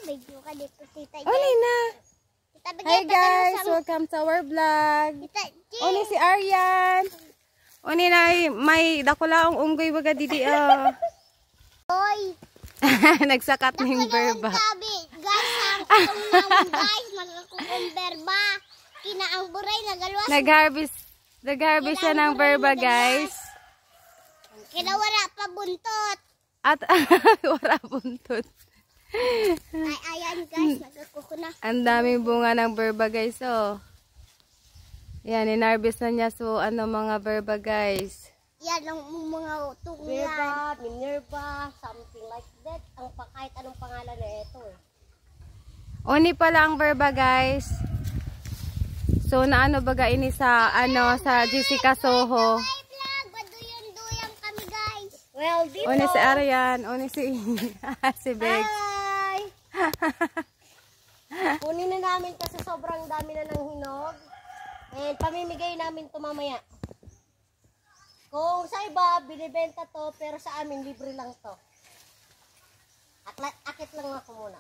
Medyo ka dito, tita. Oli na. Hi guys, welcome to our vlog. Oni si Aryan. Oni na may dakulaong unggoy baga didi oh. Oy. Nagsakat ning berba. Guys, ang guys, magkakong berba. Kina ang buray nagalwas. Nag-harvest siya ng berba, guys. Kina wala pa buntot. At wala buntot. Ay, ayan guys, nagkakukuna. Ang daming bunga ng berba, guys, oh. Yan, in-harvest na niya. So, ano mga berba, guys. Yan ang mga tukuyan. Berba, Minerva, something like that. Kahit anong pangalan na ito. Oni pala ang berba, guys. So, naano baga ini sa, sa Jessica Soho. Baduyang kami, guys. Well, dito. Oni si Arian, oni si si Bex. Hi! Kunin na namin kasi sobrang dami na ng hinog. And pamimigay namin ito mamaya. Kung sa iba, binibenta to, pero sa amin, libre lang to. Akit lang ako muna.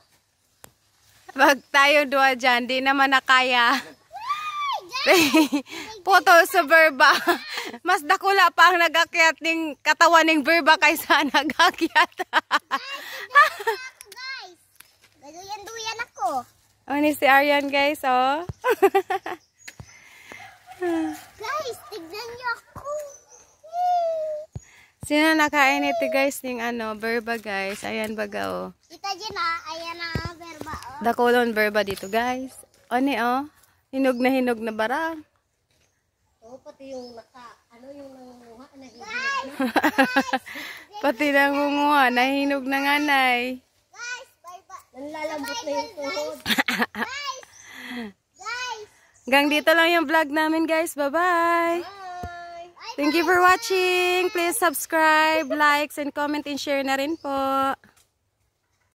Wag tayo dua dyan, di naman nakaya. Puto sa berba. Mas dakula pa ang nagakyat ng katawan ng berba kaysa nagakyat. Guys, baduyan ako. Oni si Arian, guys, oh. Guys, tignan niyo ako. Sino nakain ito, guys, ng berba, guys. Ayan baga, oh. Kita dyan ayan na berba, oh. Dakulon berba dito, guys. Oni, oh. Hinog na barang. Oo, pati yung yung nangunguha, Guys! Pati nangunguha, nahinog na nganay. Guys, bye-bye. nanlalambot na yung tuhod. Guys! Guys! Hanggang dito lang yung vlog namin, guys. Bye-bye! Bye! Thank you for watching. Please subscribe, likes, and comment and share na rin po.